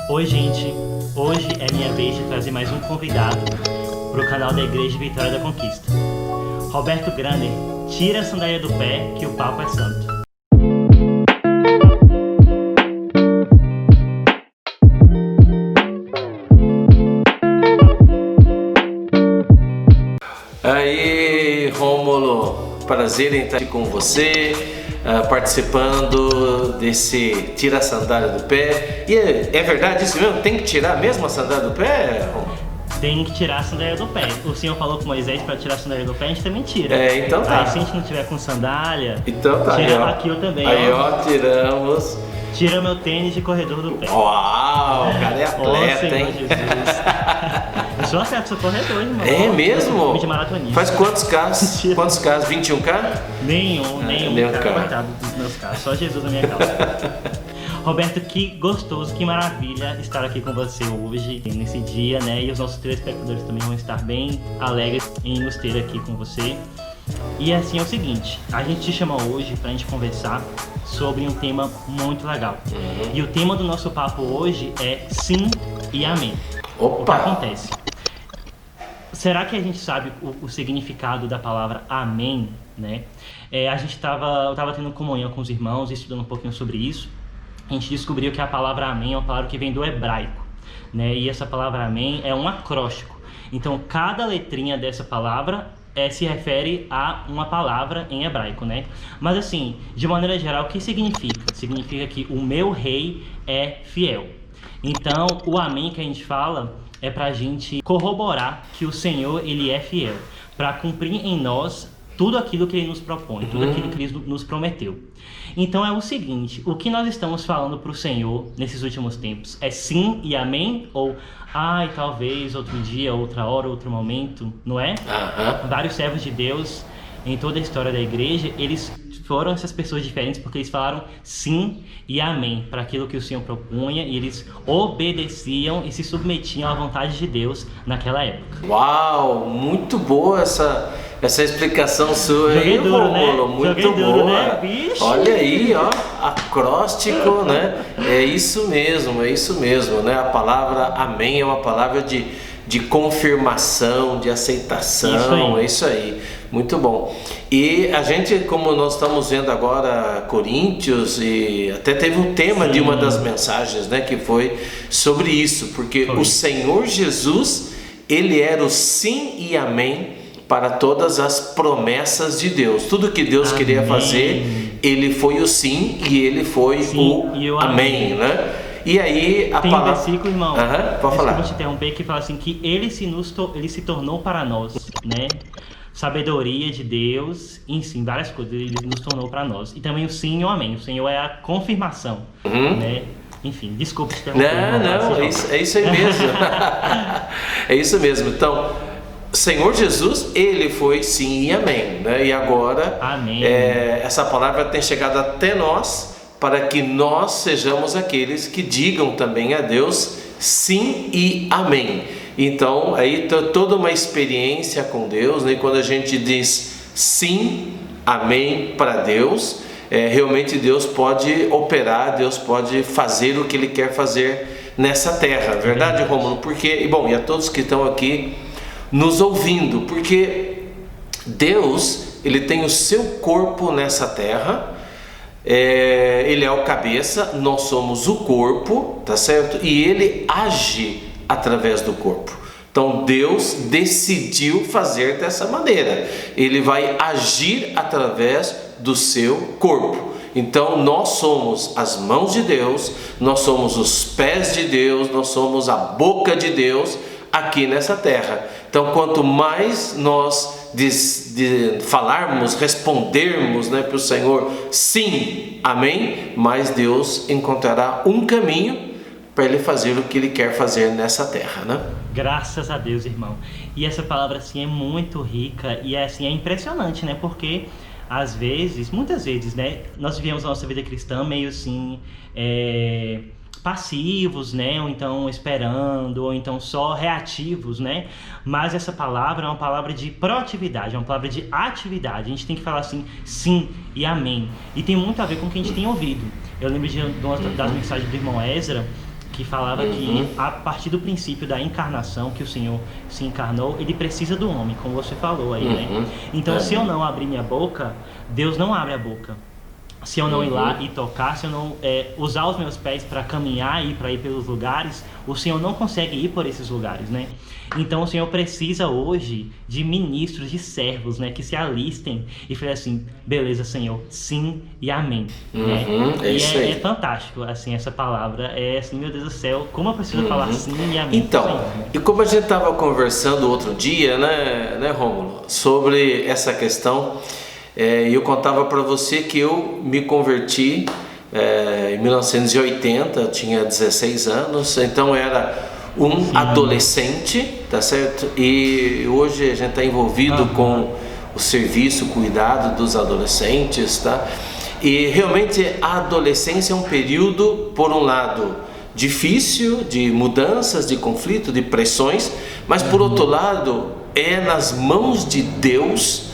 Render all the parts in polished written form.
Oi, gente. Hoje é minha vez de trazer mais um convidado para o canal da Igreja Vitória da Conquista. Roberto Graner, tira a sandália do pé que o papo é santo. Aí, Rômulo, prazer em estar aqui com você, participando desse Tira a Sandália do Pé. E é verdade isso mesmo? Tem que tirar mesmo a sandália do pé, Rômulo? Tem que tirar a sandália do pé. O Senhor falou com Moisés para tirar a sandália do pé, a gente também tira. Então tá. Aí se a gente não tiver com sandália, Então tá. tira Aí, aqui eu também. Aí, tiramos. Tira meu tênis de corredor do pé. Uau, o cara é atleta, Senhor hein? Jesus. Eu sou atleta, sou corredor, irmão. É mesmo? De maratonista. Faz quantos Ks? Quantos Ks? 21K? Nenhum cara cortado dos meus carros, só Jesus na minha causa. Roberto, que gostoso, que maravilha estar aqui com você hoje, nesse dia, né? E os nossos telespectadores também vão estar bem alegres em nos ter aqui com você. E assim é o seguinte, a gente te chama hoje pra gente conversar sobre um tema muito legal. E o tema do nosso papo hoje é sim e amém. Opa! O que acontece? Será que a gente sabe o significado da palavra amém, né? Eu tava tendo comunhão com os irmãos, estudando um pouquinho sobre isso. A gente descobriu que a palavra amém é uma palavra que vem do hebraico, né? E essa palavra amém é um acróstico. Então, cada letrinha dessa palavra se refere a uma palavra em hebraico, né? Mas assim, de maneira geral, o que significa? Significa que o meu rei é fiel. Então, o amém que a gente fala é pra gente corroborar que o Senhor, ele é fiel, para cumprir em nós tudo aquilo que ele nos propõe, tudo aquilo que ele nos prometeu. Então é o seguinte, o que nós estamos falando para o Senhor nesses últimos tempos é sim e amém? Ou talvez outro dia, outra hora, outro momento, não é? Vários servos de Deus em toda a história da igreja, eles foram essas pessoas diferentes porque eles falaram sim e amém para aquilo que o Senhor propunha, e eles obedeciam e se submetiam à vontade de Deus naquela época. Uau, muito boa essa explicação sua aí, Rômulo, muito boa. Né? Bicho. Olha aí, ó, acróstico, né? É isso mesmo, né? A palavra amém é uma palavra de confirmação, de aceitação, é isso aí, muito bom. E a gente, como nós estamos vendo agora Coríntios, e até teve um tema de uma das mensagens, né, que foi sobre isso, porque o Senhor Jesus, ele era o sim e amém para todas as promessas de Deus. Tudo que Deus queria fazer, ele foi o sim e ele foi o amém, né? E aí a tem palavra... um versículo, irmão, pode falar. Desculpa te interromper, que fala assim, que ele se tornou para nós, né? Sabedoria de Deus, enfim, várias coisas, ele nos tornou para nós. E também o sim e o amém. O Senhor é a confirmação, né? Enfim, desculpa te interromper. Não, é isso aí mesmo. É isso mesmo. Então, Senhor Jesus, ele foi sim e amém, né? E agora, amém. Essa palavra tem chegado até nós, para que nós sejamos aqueles que digam também a Deus sim e amém. Então, aí toda uma experiência com Deus, né? Quando a gente diz sim, amém para Deus, realmente Deus pode operar, Deus pode fazer o que Ele quer fazer nessa terra, verdade, Rômulo? Porque, e a todos que estão aqui nos ouvindo, porque Deus, ele tem o seu corpo nessa terra, ele é o cabeça, nós somos o corpo, tá certo? E ele age através do corpo. Então Deus decidiu fazer dessa maneira, ele vai agir através do seu corpo. Então nós somos as mãos de Deus, nós somos os pés de Deus, nós somos a boca de Deus aqui nessa terra. Então, quanto mais nós falarmos, respondermos, né, para o Senhor sim, amém, mais Deus encontrará um caminho para Ele fazer o que Ele quer fazer nessa terra, né? Graças a Deus, irmão. E essa palavra assim é muito rica e é impressionante, né? Porque às vezes, muitas vezes, né, nós vivemos a nossa vida cristã meio assim, passivos, né, ou então esperando, ou então só reativos, né? Mas essa palavra é uma palavra de proatividade, é uma palavra de atividade. A gente tem que falar assim, sim e amém. E tem muito a ver com o que a gente tem ouvido. Eu lembro das mensagens do irmão Ezra, que falava que a partir do princípio da encarnação, que o Senhor se encarnou, ele precisa do homem, como você falou aí, né? Então, se eu não abrir minha boca, Deus não abre a boca. Se eu não ir lá e tocar, se eu não usar os meus pés para caminhar e para ir pelos lugares, o Senhor não consegue ir por esses lugares, né? Então o Senhor precisa hoje de ministros, de servos, né? Que se alistem e falem assim, beleza, Senhor, sim e amém. Né? É fantástico, assim, essa palavra. É assim, meu Deus do céu, como eu preciso falar sim e amém. Então, Senhor, né? e como a gente estava conversando outro dia, né, Rômulo, sobre essa questão... eu contava para você que eu me converti em 1980, eu tinha 16 anos, então era adolescente, tá certo? E hoje a gente está envolvido com o serviço, o cuidado dos adolescentes, tá? E realmente a adolescência é um período, por um lado, difícil, de mudanças, de conflito, de pressões, mas por outro lado, é nas mãos de Deus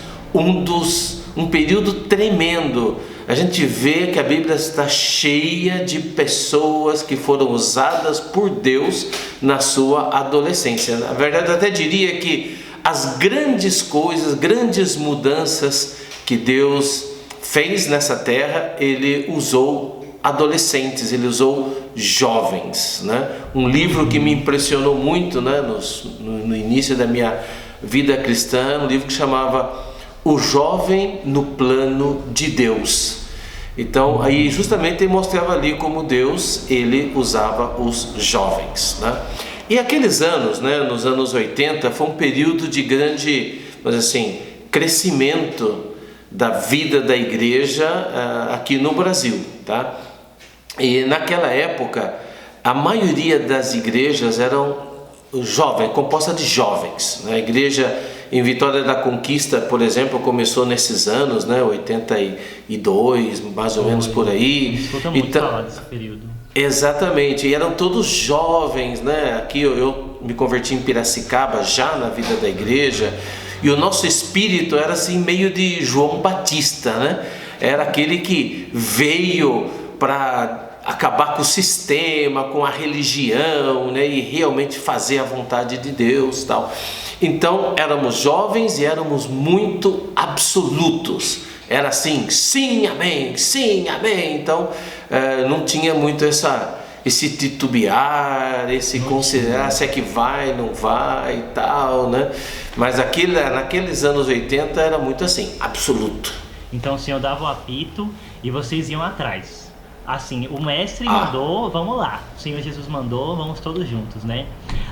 um período tremendo. A gente vê que a Bíblia está cheia de pessoas que foram usadas por Deus na sua adolescência. Na verdade, eu até diria que as grandes coisas, grandes mudanças que Deus fez nessa terra, Ele usou adolescentes, Ele usou jovens, né? Um livro que me impressionou muito, né, no início da minha vida cristã, um livro que chamava O Jovem no Plano de Deus. Então, aí justamente ele mostrava ali como Deus, ele usava os jovens, né? E aqueles anos, né, nos anos 80, foi um período de grande, mas assim, crescimento da vida da igreja aqui no Brasil, tá? E naquela época, a maioria das igrejas eram jovens, composta de jovens, né? A igreja em Vitória da Conquista, por exemplo, começou nesses anos, né, 82, mais ou menos por aí. Escuta muito falar desse período. Exatamente, e eram todos jovens, né? Aqui eu me converti em Piracicaba, já na vida da igreja, e o nosso espírito era assim, meio de João Batista, né? Era aquele que veio para acabar com o sistema, com a religião, né? E realmente fazer a vontade de Deus, tal. Então éramos jovens e éramos muito absolutos. Era assim, sim, amém, sim, amém. Então não tinha muito esse titubear, esse considerar se é que vai, não vai e tal, né? Mas naqueles anos 80 era muito assim, absoluto. Então o Senhor dava o apito e vocês iam atrás. Assim, o mestre mandou, vamos lá. O Senhor Jesus mandou, vamos todos juntos, né?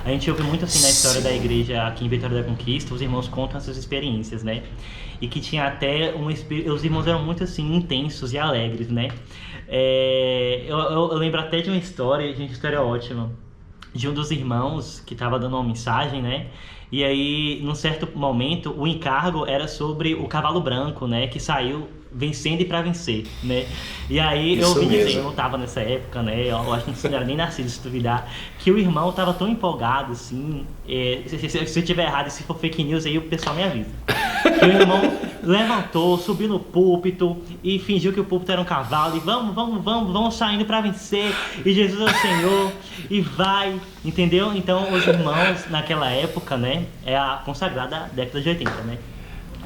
A gente ouve muito assim na história da igreja aqui em Vitória da Conquista, os irmãos contam essas experiências, né? E que tinha até os irmãos eram muito assim, intensos e alegres, né? Eu lembro até de uma história, gente, história ótima, de um dos irmãos que estava dando uma mensagem, né? E aí, num certo momento, o encargo era sobre o cavalo branco, né? Que saiu vencendo e para vencer, né? E aí eu ouvi dizer, eu não tava nessa época, né? Eu acho que não era nem nascido, se duvidar, que o irmão tava tão empolgado, assim, se eu tiver errado, se for fake news, aí o pessoal me avisa. Que o irmão levantou, subiu no púlpito e fingiu que o púlpito era um cavalo e vamos saindo para vencer, e Jesus é o Senhor, e vai, entendeu? Então os irmãos naquela época, né, é a consagrada década de 80, né,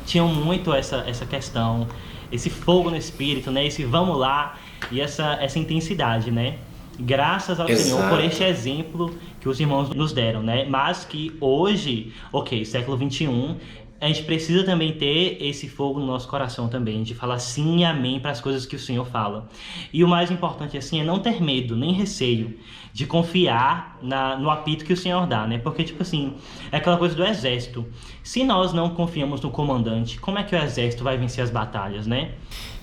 tinham muito essa questão, esse fogo no espírito, né, esse vamos lá, e essa intensidade, né. Graças ao Senhor por este exemplo que os irmãos nos deram, né, mas que hoje, século 21, a gente precisa também ter esse fogo no nosso coração também, de falar sim e amém para as coisas que o Senhor fala. E o mais importante assim é não ter medo, nem receio, de confiar no apito que o Senhor dá, né? Porque, tipo assim, é aquela coisa do exército. Se nós não confiamos no comandante, como é que o exército vai vencer as batalhas, né?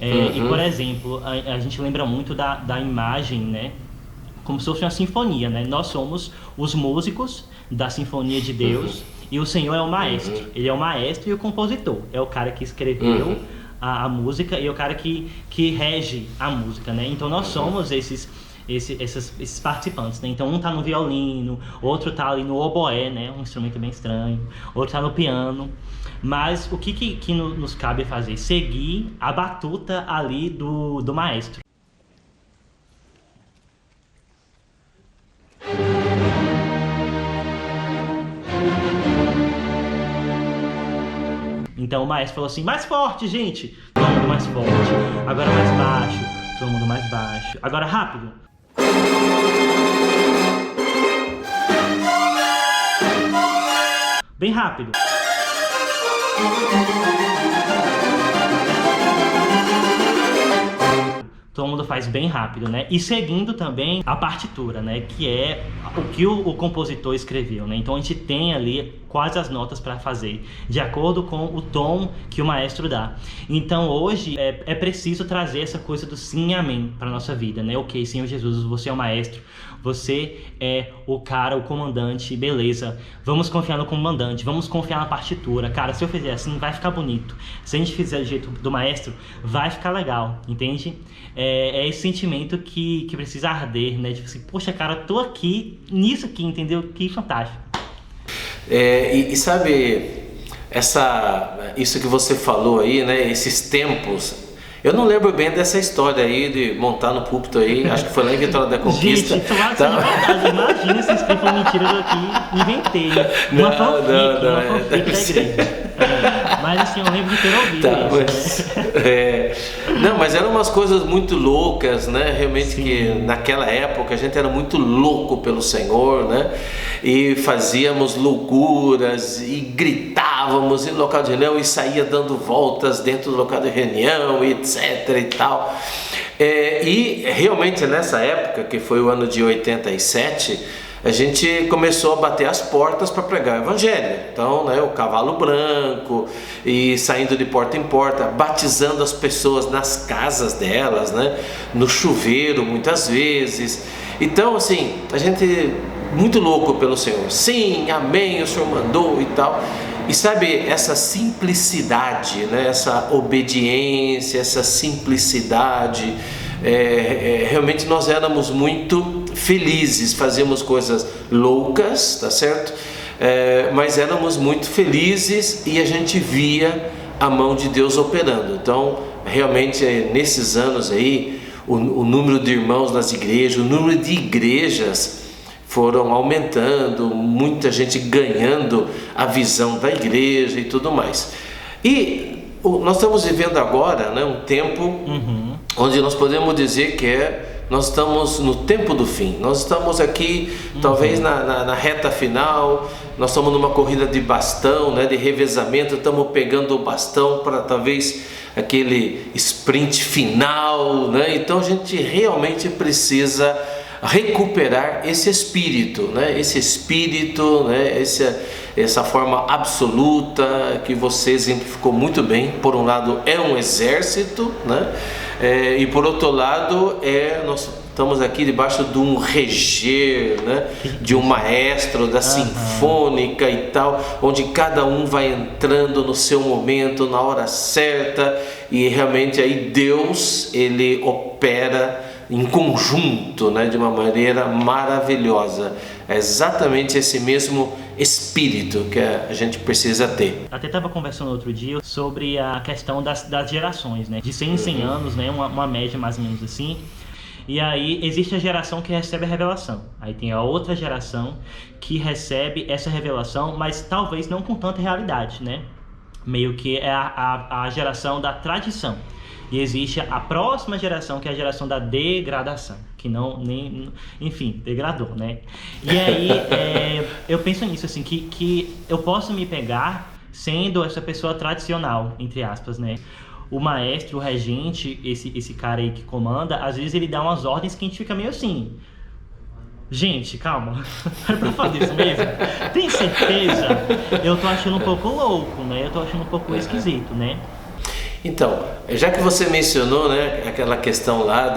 E, por exemplo, a gente lembra muito da imagem, né? Como se fosse uma sinfonia, né? Nós somos os músicos da Sinfonia de Deus, e o Senhor é o maestro. Ele é o maestro e o compositor. É o cara que escreveu a música e é o cara que rege a música, né? Então nós somos esses participantes, né? Então um tá no violino, outro tá ali no oboé, né? Um instrumento bem estranho, outro tá no piano. Mas o que nos cabe fazer? Seguir a batuta ali do maestro. Então o maestro falou assim, mais forte, gente! Todo mundo mais forte. Agora mais baixo. Todo mundo mais baixo. Agora rápido. Bem rápido. Todo mundo faz bem rápido, né? E seguindo também a partitura, né? Que é o que o compositor escreveu, né? Então a gente tem ali quais as notas para fazer, de acordo com o tom que o maestro dá. Então hoje é preciso trazer essa coisa do sim e amém para nossa vida, né? Ok, Senhor Jesus, você é o maestro, você é o cara, o comandante, beleza. Vamos confiar no comandante, vamos confiar na partitura. Cara, se eu fizer assim, vai ficar bonito. Se a gente fizer do jeito do maestro, vai ficar legal, entende? É esse sentimento que precisa arder, né? Tipo assim, poxa, cara, tô aqui, nisso aqui, entendeu? Que fantástico. E sabe, isso que você falou aí, né? Esses tempos. Eu não lembro bem dessa história aí de montar no púlpito aí. Acho que foi lá em Vitória da Conquista. Gente, claro que é verdade. Imagina se isso foi mentira aqui. Inventei. Uma fanfic da igreja. Mas assim, eu lembro de ter ouvido isso. Mas, não, mas eram umas coisas muito loucas, né? Realmente. Sim. Que naquela época a gente era muito louco pelo Senhor, né? E fazíamos loucuras e gritávamos no local de reunião e saía dando voltas dentro do local de reunião, etc e tal. E realmente nessa época, que foi o ano de 87, a gente começou a bater as portas para pregar o evangelho. Então, né, o cavalo branco, e saindo de porta em porta, batizando as pessoas nas casas delas, né, no chuveiro muitas vezes. Então, assim, a gente muito louco pelo Senhor. Sim, amém, o Senhor mandou e tal. E sabe, essa simplicidade, né, essa obediência, essa simplicidade, realmente nós éramos muito felizes, fazíamos coisas loucas, tá certo? Mas éramos muito felizes e a gente via a mão de Deus operando. Então, realmente, nesses anos aí, o número de irmãos nas igrejas, o número de igrejas foram aumentando, muita gente ganhando a visão da igreja e tudo mais. E nós estamos vivendo agora, né, um tempo onde nós podemos dizer que nós estamos no tempo do fim. Nós estamos aqui, talvez na reta final. Nós estamos numa corrida de bastão, né, de revezamento. Estamos pegando o bastão para talvez aquele sprint final, né? Então a gente realmente precisa recuperar esse espírito, né? Esse espírito, né? Essa forma absoluta que você exemplificou muito bem. Por um lado é um exército, né? E por outro lado nós estamos aqui debaixo de um reger, né? De um maestro da sinfônica e tal, onde cada um vai entrando no seu momento, na hora certa, e realmente aí Deus, ele opera em conjunto, né, de uma maneira maravilhosa. É exatamente esse mesmo espírito que a gente precisa ter. Até estava conversando outro dia sobre a questão das gerações, né, de 100 em 100 anos, né, uma média mais ou menos assim. E aí existe a geração que recebe a revelação. Aí tem a outra geração que recebe essa revelação, mas talvez não com tanta realidade, né? Meio que é a geração da tradição. E existe a próxima geração, que é a geração da degradação, que enfim, degradou, né? E aí eu penso nisso, assim, que eu posso me pegar sendo essa pessoa tradicional, entre aspas, né? O maestro, o regente, esse cara aí que comanda, às vezes ele dá umas ordens que a gente fica meio assim: gente, calma, é pra fazer isso mesmo? Tem certeza? Eu tô achando um pouco louco, né? Eu tô achando um pouco esquisito, né? Então, já que você mencionou, né, aquela questão lá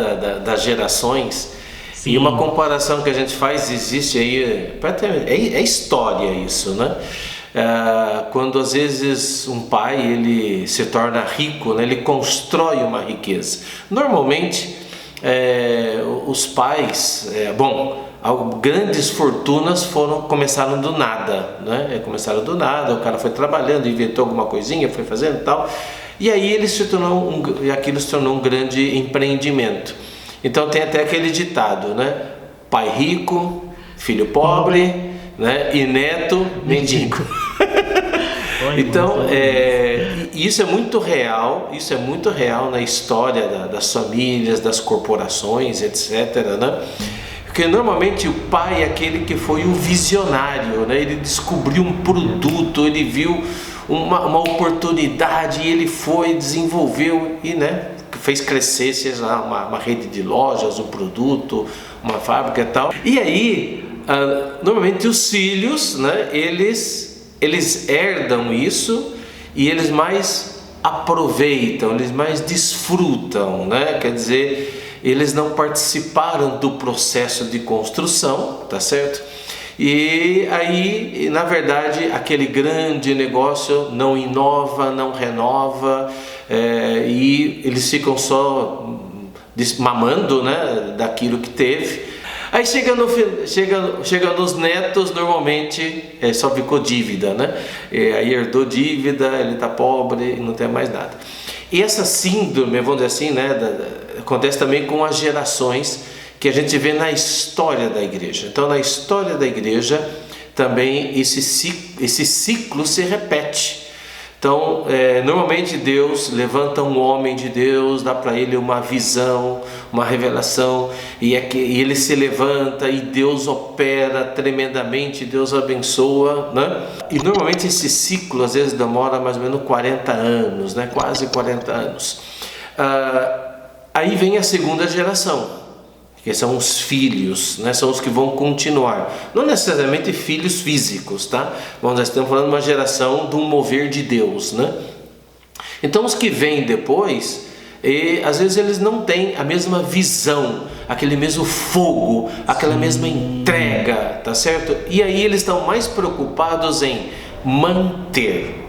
das gerações, sim, e uma comparação que a gente faz, existe aí, é história isso, né? Quando às vezes um pai ele se torna rico, né, ele constrói uma riqueza. Normalmente os pais, grandes fortunas começaram do nada, né? Começaram do nada, o cara foi trabalhando, inventou alguma coisinha, foi fazendo e tal, e aí aquilo se tornou um grande empreendimento. Então tem até aquele ditado, né? Pai rico, filho pobre, né? E neto mendigo. Então, isso é muito real na história das famílias, das corporações, etc., né? Porque normalmente o pai é aquele que foi o visionário, né? Ele descobriu um produto, ele viu uma oportunidade e ele foi, desenvolveu e, né, fez crescer, seja uma rede de lojas, um produto, uma fábrica e tal. E aí, normalmente os filhos, né, eles herdam isso e eles mais aproveitam, eles mais desfrutam, né? Quer dizer, eles não participaram do processo de construção, tá certo? E aí, na verdade, aquele grande negócio não inova, não renova, e eles ficam só mamando, né, daquilo que teve. Aí chega nos netos, normalmente só ficou dívida, né? Aí herdou dívida, ele está pobre e não tem mais nada. E essa síndrome, vamos dizer assim, né, acontece também com as gerações que a gente vê na história da igreja. Então, na história da igreja, também esse ciclo se repete. Então, normalmente Deus levanta um homem de Deus, dá para ele uma visão, uma revelação, e ele se levanta e Deus opera tremendamente, Deus abençoa, né? E normalmente esse ciclo às vezes demora mais ou menos 40 anos, né? Quase 40 anos. Aí vem a segunda geração, que são os filhos, né? São os que vão continuar, não necessariamente filhos físicos, tá? Nós estamos falando de uma geração de um mover de Deus, né? Então os que vêm depois, às vezes eles não têm a mesma visão, aquele mesmo fogo, aquela mesma entrega, tá certo? E aí eles estão mais preocupados em manter.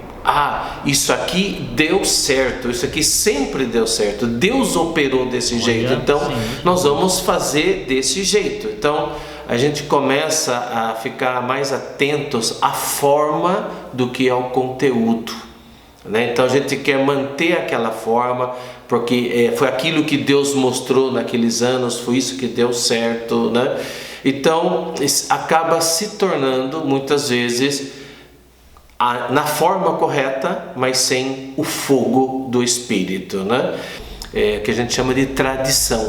Isso aqui deu certo, isso aqui sempre deu certo, Deus operou desse jeito, então nós vamos fazer desse jeito. Então a gente começa a ficar mais atentos à forma do que ao conteúdo, né? Então a gente quer manter aquela forma, porque foi aquilo que Deus mostrou naqueles anos, foi isso que deu certo, né? Então acaba se tornando muitas vezes na forma correta, mas sem o fogo do Espírito, né? Que a gente chama de tradição.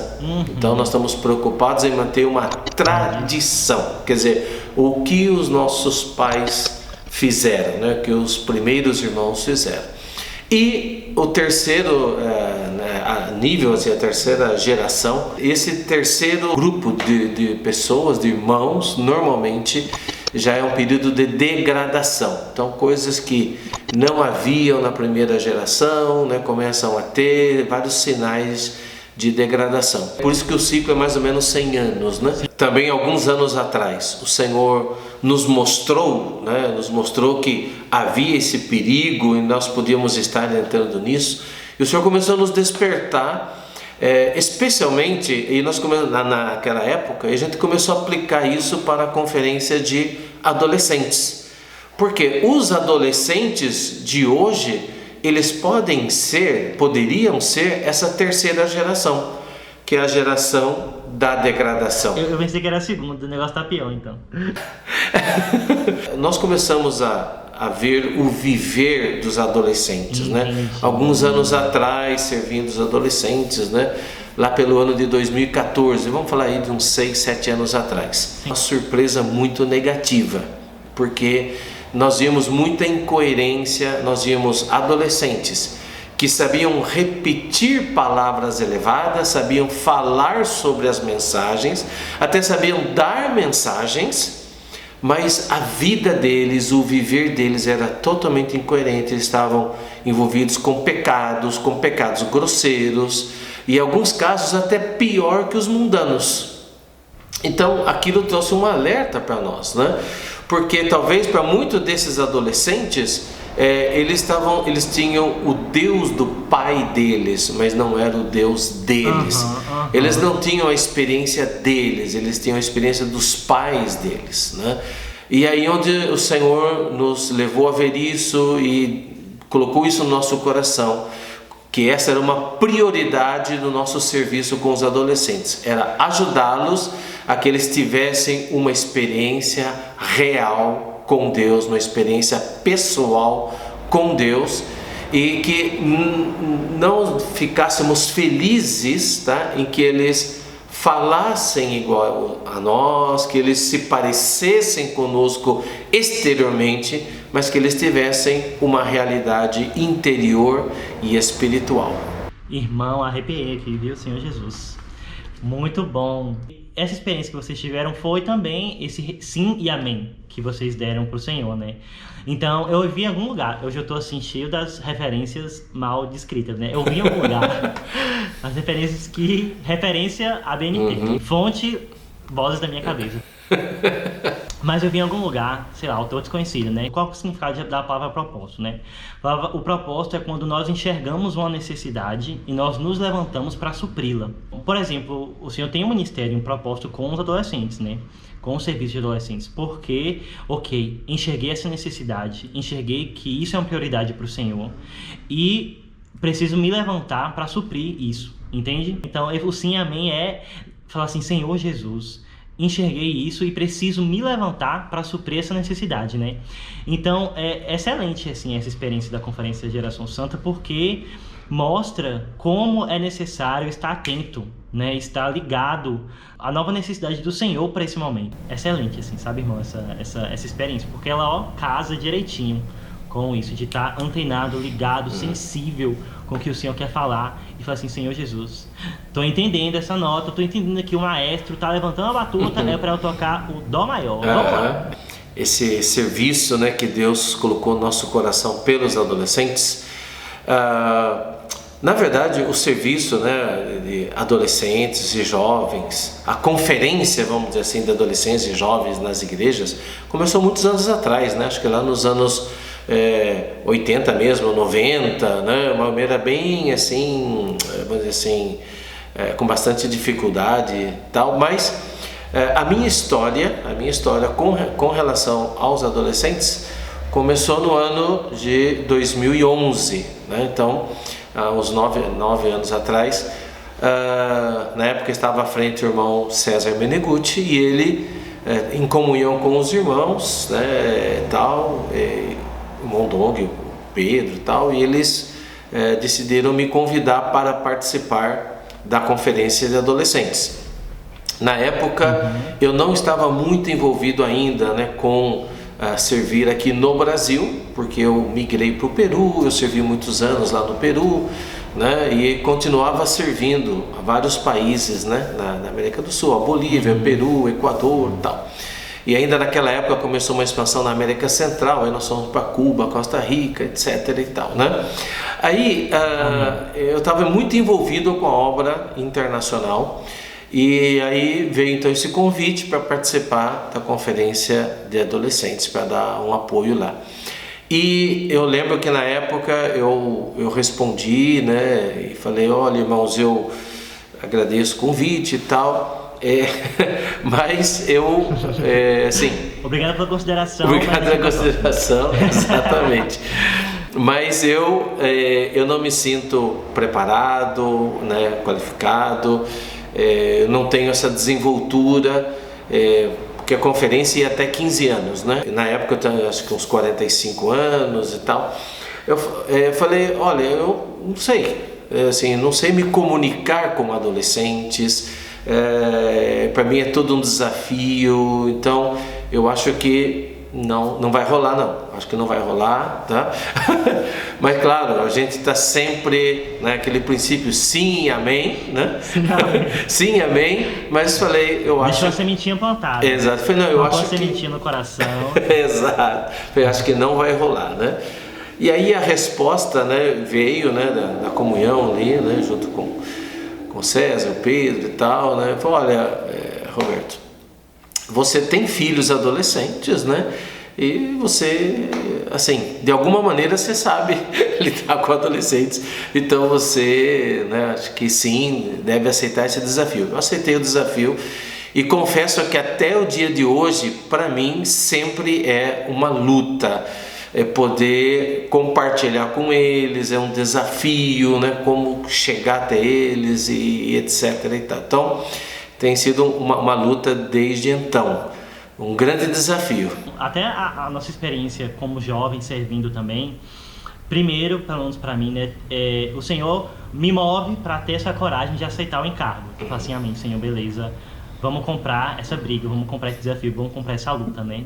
Então nós estamos preocupados em manter uma tradição, quer dizer, o que os nossos pais fizeram, né? Que os primeiros irmãos fizeram. E o terceiro nível, assim, a terceira geração, esse terceiro grupo de pessoas, de irmãos, normalmente já é um período de degradação. Então coisas que não haviam na primeira geração, né, começam a ter vários sinais de degradação. Por isso que o ciclo é mais ou menos 100 anos, né? Também alguns anos atrás o Senhor nos mostrou, né, que havia esse perigo e nós podíamos estar entrando nisso, e o Senhor começou a nos despertar, especialmente, e nós naquela época a gente começou a aplicar isso para a conferência de adolescentes, porque os adolescentes de hoje, eles poderiam ser essa terceira geração, que é a geração da degradação. Eu pensei que era a segunda, o negócio tá pior então. Nós começamos a ver o viver dos adolescentes, né? Alguns anos atrás, servindo os adolescentes, né? Lá pelo ano de 2014, vamos falar aí de uns 6, 7 anos atrás. Uma surpresa muito negativa, porque nós vimos muita incoerência, nós vimos adolescentes que sabiam repetir palavras elevadas, sabiam falar sobre as mensagens, até sabiam dar mensagens, mas a vida deles, o viver deles era totalmente incoerente. Eles estavam envolvidos com pecados grosseiros, e em alguns casos até pior que os mundanos. Então aquilo trouxe um alerta para nós, né? Porque talvez para muitos desses adolescentes, eles tinham o Deus do pai deles, mas não era o Deus deles. Eles não tinham a experiência deles, eles tinham a experiência dos pais deles, né? E aí onde o Senhor nos levou a ver isso e colocou isso no nosso coração, que essa era uma prioridade do nosso serviço com os adolescentes, era ajudá-los a que eles tivessem uma experiência real com Deus, uma experiência pessoal com Deus e que não ficássemos felizes, tá, em que eles falassem igual a nós, que eles se parecessem conosco exteriormente, mas que eles tivessem uma realidade interior e espiritual. Irmão, arrepiei aqui, viu, Senhor Jesus? Muito bom. Essa experiência que vocês tiveram foi também esse sim e amém que vocês deram pro Senhor, né? Então, eu vi em algum lugar, hoje eu tô assim cheio das referências mal descritas, né? Eu vi em algum lugar as referências referência ABNT, fonte, vozes da minha cabeça. Mas eu vi em algum lugar, sei lá, autor desconhecido, né? Qual é o significado da palavra propósito, né? O propósito é quando nós enxergamos uma necessidade e nós nos levantamos para supri-la. Por exemplo, o Senhor tem um ministério, um propósito com os adolescentes, né? Com o serviço de adolescentes. Porque, enxerguei essa necessidade, enxerguei que isso é uma prioridade para o Senhor e preciso me levantar para suprir isso, entende? Então, o sim, amém é falar assim, Senhor Jesus, enxerguei isso e preciso me levantar para suprir essa necessidade, né? Então, é excelente, assim, essa experiência da Conferência Geração Santa, porque mostra como é necessário estar atento, né? Estar ligado à nova necessidade do Senhor para esse momento. Excelente, assim, sabe, irmão, essa experiência, porque ela, casa direitinho com isso, de estar antenado, ligado, sensível com o que o Senhor quer falar e falar assim, Senhor Jesus, tô entendendo essa nota, tô entendendo que o maestro tá levantando a batuta, é para eu tocar o Dó maior. Vamos lá. Esse serviço, né, que Deus colocou no nosso coração pelos adolescentes, na verdade, o serviço, né, de adolescentes e jovens, a conferência, vamos dizer assim, de adolescentes e jovens nas igrejas, começou muitos anos atrás, né? Acho que lá nos anos 80 mesmo, 90, né? Uma maneira bem assim, vamos dizer assim, com bastante dificuldade e tal, mas a minha história com relação aos adolescentes começou no ano de 2011, né? Então, há uns 9 anos atrás, na época estava à frente o irmão César Menegutti e ele, em comunhão com os irmãos, né, tal, o Mondong, o Pedro e tal, e eles decidiram me convidar para participar da conferência de adolescentes. Na época, eu não estava muito envolvido ainda, né, com servir aqui no Brasil, porque eu migrei para o Peru, eu servi muitos anos lá no Peru, né, e continuava servindo a vários países, né, na América do Sul, a Bolívia, Peru, Equador e tal. E ainda naquela época começou uma expansão na América Central, aí nós fomos para Cuba, Costa Rica, etc. e tal, né? Aí eu estava muito envolvido com a obra internacional e aí veio então esse convite para participar da conferência de adolescentes, para dar um apoio lá. E eu lembro que na época eu respondi, né, e falei, olha irmãos, eu agradeço o convite e tal, mas eu, assim... Obrigado pela consideração. Obrigado pela consideração, exatamente. Mas eu não me sinto preparado, né, qualificado, eu não tenho essa desenvoltura, porque a conferência ia até 15 anos, né? Na época eu tinha acho que uns 45 anos e tal. Eu falei, olha, eu não sei, assim, não sei me comunicar com adolescentes, para mim é todo um desafio, então eu acho que não vai rolar não, acho que não vai rolar, tá? Mas claro, a gente está sempre naquele princípio sim, amém, né? Sim, amém. Sim, amém, mas falei, eu acho... Deixou a sementinha plantada. Exato, falei, não, eu acho que... sementinha no coração. Exato, eu acho que não vai rolar, né? E aí a resposta, né, veio, né, da comunhão ali, né, junto com César, o Pedro e tal, né? Falou, olha, Roberto, você tem filhos adolescentes, né? E você, assim, de alguma maneira você sabe lidar com adolescentes, então você, né, acho que sim, deve aceitar esse desafio. Eu aceitei o desafio e confesso que até o dia de hoje, para mim, sempre é uma luta. Poder compartilhar com eles, é um desafio, né? Como chegar até eles e etc. e tal. Então, tem sido uma luta desde então, um grande desafio. Até a nossa experiência como jovem servindo também, Primeiro, pelo menos para mim, né, o Senhor me move para ter essa coragem de aceitar o encargo. Eu falo assim, amém, Senhor, beleza, vamos comprar essa briga, vamos comprar esse desafio, vamos comprar essa luta, né?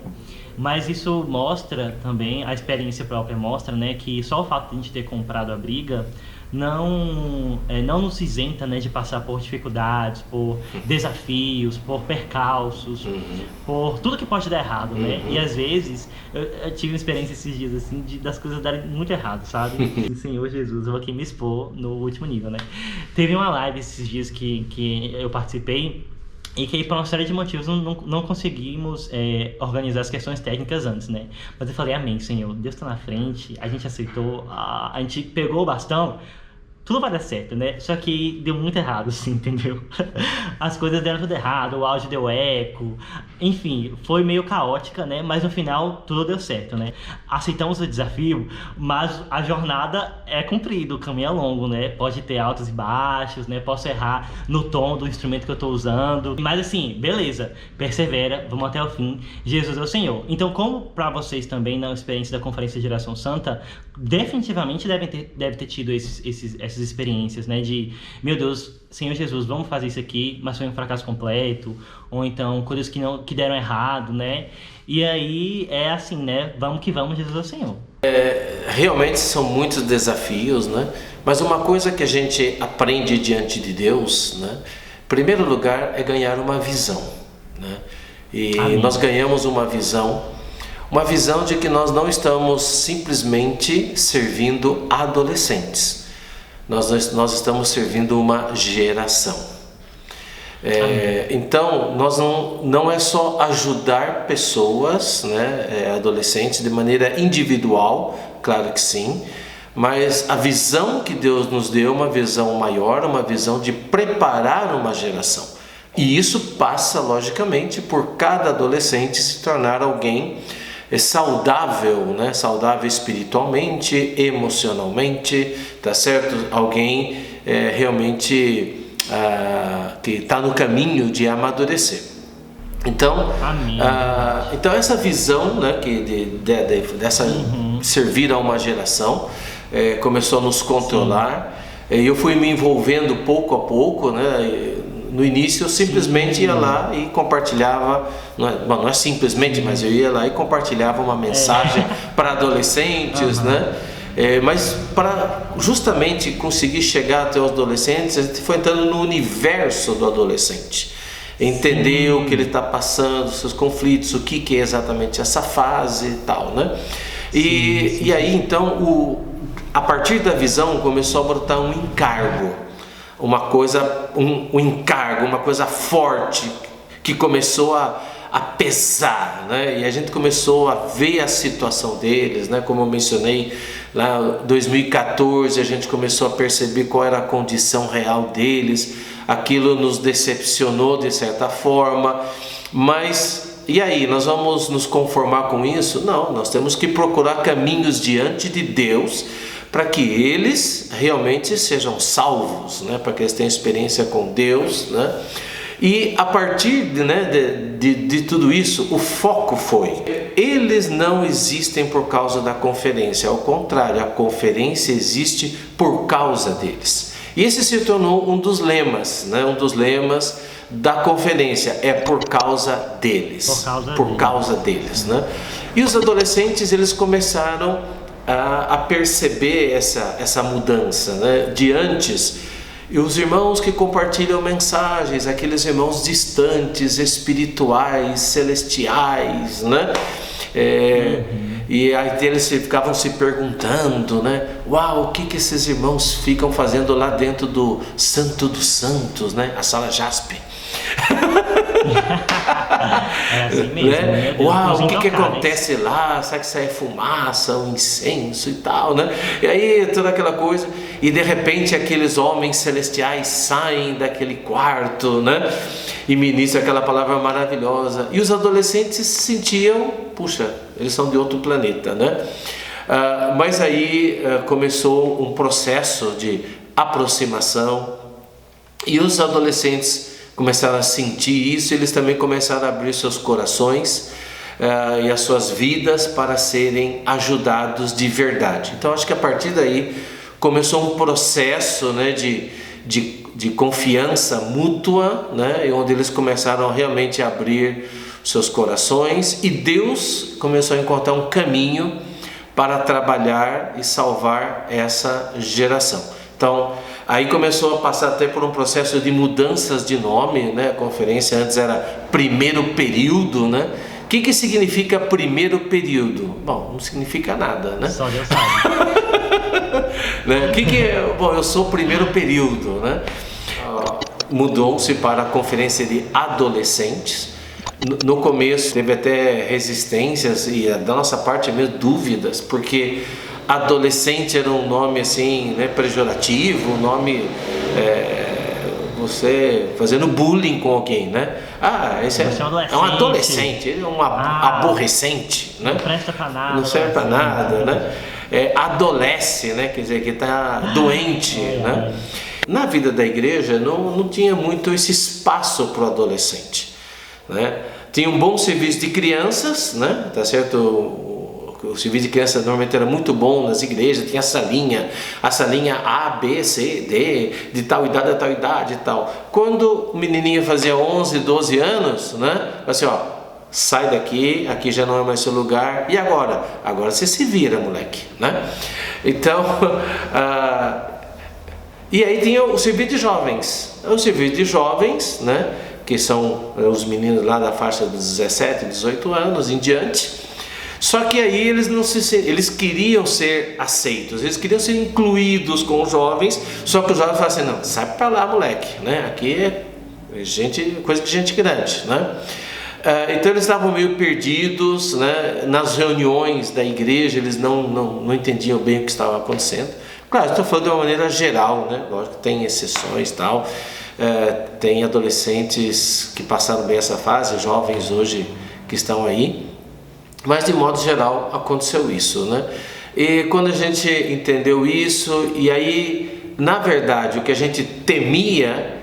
Mas isso mostra também, a experiência própria mostra, né, que só o fato de a gente ter comprado a briga não nos isenta, né, de passar por dificuldades, por desafios, por percalços, por tudo que pode dar errado, né? E às vezes eu tive uma experiência esses dias assim das coisas darem muito errado, sabe? E, Senhor Jesus, eu vou aqui me expor no último nível, né? Teve uma live esses dias que eu participei e que por uma série de motivos não conseguimos organizar as questões técnicas antes, né? Mas eu falei, amém, Senhor, Deus está na frente, a gente aceitou, a gente pegou o bastão, tudo vai dar certo, né? Só que deu muito errado, assim, entendeu? As coisas deram tudo errado, o áudio deu eco, enfim, foi meio caótica, né? Mas no final tudo deu certo, né? Aceitamos o desafio, mas a jornada é cumprida, o caminho é longo, né? Pode ter altos e baixos, né? Posso errar no tom do instrumento que eu tô usando, mas assim, beleza, persevera, vamos até o fim, Jesus é o Senhor. Então, como para vocês também na experiência da Conferência de Geração Santa, definitivamente deve ter tido essas experiências, né, de, meu Deus, Senhor Jesus, vamos fazer isso aqui, mas foi um fracasso completo, ou então coisas que deram errado, né, e aí é assim, né, vamos que vamos, Jesus é o Senhor. Realmente são muitos desafios, né, mas uma coisa que a gente aprende diante de Deus, né, em primeiro lugar é ganhar uma visão, né, e Amém. Nós ganhamos uma visão de que nós não estamos simplesmente servindo adolescentes. Nós estamos servindo uma geração. Então, nós não é só ajudar pessoas, né, adolescentes de maneira individual, claro que sim, mas a visão que Deus nos deu é uma visão maior, uma visão de preparar uma geração. E isso passa, logicamente, por cada adolescente se tornar alguém saudável, né? Saudável espiritualmente, emocionalmente, tá certo? Alguém realmente que está no caminho de amadurecer. Então, então essa visão, né, dessa servir a uma geração começou a nos controlar. E eu fui me envolvendo pouco a pouco, né? No início eu simplesmente ia lá e compartilhava, não é simplesmente, mas eu ia lá e compartilhava uma mensagem para adolescentes, né? Mas para justamente conseguir chegar até os adolescentes, a gente foi entrando no universo do adolescente, entender o que ele está passando, os seus conflitos, o que é exatamente essa fase e tal, né? E aí então, a partir da visão começou a brotar um encargo, um encargo, uma coisa forte que começou a pesar, né? E a gente começou a ver a situação deles, né? Como eu mencionei, lá em 2014 a gente começou a perceber qual era a condição real deles, aquilo nos decepcionou de certa forma, mas e aí, nós vamos nos conformar com isso? Não, nós temos que procurar caminhos diante de Deus para que eles realmente sejam salvos, né? Para que eles tenham experiência com Deus, né? E a partir de tudo isso, o foco foi: eles não existem por causa da conferência, ao contrário, a conferência existe por causa deles. E esse se tornou um dos lemas, né? Um dos lemas da conferência, é por causa deles, por causa deles, né? E os adolescentes, eles começaram a perceber essa mudança, né? De antes, e os irmãos que compartilham mensagens, aqueles irmãos distantes, espirituais, celestiais, né? E aí eles ficavam se perguntando, né? Uau, o que esses irmãos ficam fazendo lá dentro do Santo dos Santos, né? A sala Jaspe. É assim mesmo, né? Uau, o que acontece lá? Será que sai fumaça, um incenso e tal, né? E aí toda aquela coisa, e de repente aqueles homens celestiais saem daquele quarto, né? E ministram aquela palavra maravilhosa. E os adolescentes se sentiam, puxa, eles são de outro planeta, né? Mas aí começou um processo de aproximação, e os adolescentes começaram a sentir isso, eles também começaram a abrir seus corações, e as suas vidas para serem ajudados de verdade. Então acho que a partir daí começou um processo, né, de confiança mútua, né, onde eles começaram realmente a abrir seus corações, e Deus começou a encontrar um caminho para trabalhar e salvar essa geração. Então, aí começou a passar até por um processo de mudanças de nome, né? A conferência antes era Primeiro Período, né? O que significa primeiro período? Bom, não significa nada, né? Só Deus sabe. Né? O que é? Bom, eu sou primeiro período, né? Mudou-se para a conferência de adolescentes. No começo teve até resistências e da nossa parte mesmo dúvidas, porque adolescente era um nome assim, né, pejorativo, um nome você fazendo bullying com alguém, né? Esse é um adolescente, ele é um aborrecente, né? Não presta pra nada. Não serve para nada, né? Adolesce, né? Quer dizer, que está doente, né? Na vida da igreja não tinha muito esse espaço para o adolescente, né? Tinha um bom serviço de crianças, né? Tá certo? O serviço de crianças normalmente era muito bom nas igrejas, tinha a salinha A, B, C, D, de tal idade a tal idade e tal. Quando o menininho fazia 11, 12 anos, né? Assim, ó, sai daqui, aqui já não é mais seu lugar, e agora? Agora você se vira, moleque, né? Então, e aí tinha o serviço de jovens. O serviço de jovens, né? Que são os meninos lá da faixa dos 17, 18 anos em diante. Só que aí eles queriam ser aceitos, eles queriam ser incluídos com os jovens, só que os jovens falavam assim, não, sai pra lá, moleque, né? Aqui é coisa de gente grande, né? Então eles estavam meio perdidos, né? Nas reuniões da igreja eles não entendiam bem o que estava acontecendo. Claro, estou falando de uma maneira geral, né? Lógico que tem exceções e tal. Tem adolescentes que passaram bem essa fase, jovens hoje que estão aí, mas de modo geral aconteceu isso, né? E quando a gente entendeu isso, e aí na verdade o que a gente temia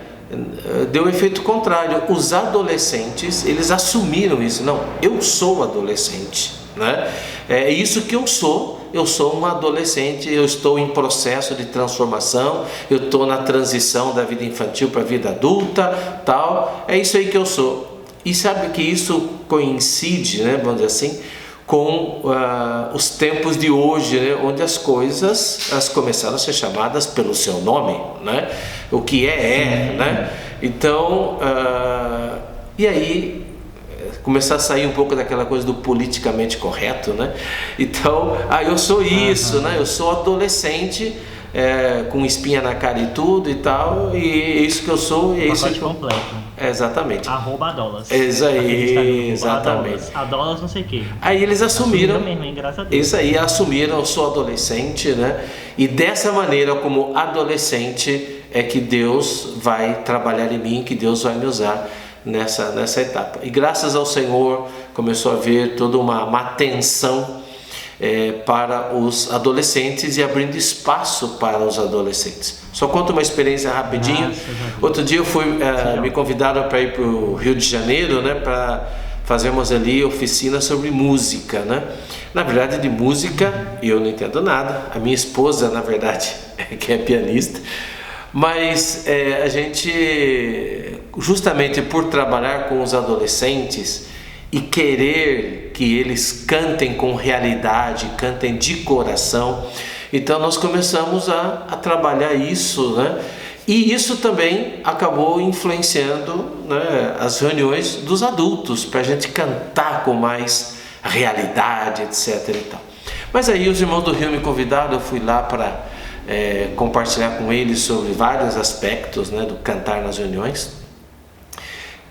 deu um efeito contrário. Os adolescentes, eles assumiram isso. Não, eu sou adolescente, né? É isso que eu sou um adolescente, eu estou em processo de transformação, eu estou na transição da vida infantil para a vida adulta, tal, é isso aí que eu sou. E sabe que isso coincide, né, vamos dizer assim, com os tempos de hoje, né, onde as coisas começaram a ser chamadas pelo seu nome, né? O que né? Então, e aí começar a sair um pouco daquela coisa do politicamente correto, né? Então, eu sou isso, né? Eu sou adolescente, com espinha na cara e tudo e tal, e é isso que eu sou, e é isso que completo. Exatamente. @Adolas. Isso aí, exatamente. Adolas não sei o que. Aí eles assumiram mesmo, hein? Graças a Deus. Isso aí, assumiram, eu sou adolescente, né? E dessa maneira, como adolescente, é que Deus vai trabalhar em mim, que Deus vai me usar nessa etapa. E graças ao Senhor começou a haver toda uma atenção para os adolescentes e abrindo espaço para os adolescentes. Só conto uma experiência rapidinho. Outro dia me convidaram para ir para o Rio de Janeiro, né, para fazermos ali oficina sobre música, né? Na verdade, de música eu não entendo nada. A minha esposa, na verdade, que é pianista. Mas a gente, justamente por trabalhar com os adolescentes e querer que eles cantem com realidade, cantem de coração, então nós começamos a trabalhar isso, né? E isso também acabou influenciando, né, as reuniões dos adultos, para a gente cantar com mais realidade, etc. e tal. Mas aí os irmãos do Rio me convidaram, eu fui lá para compartilhar com eles sobre vários aspectos, né, do cantar nas reuniões.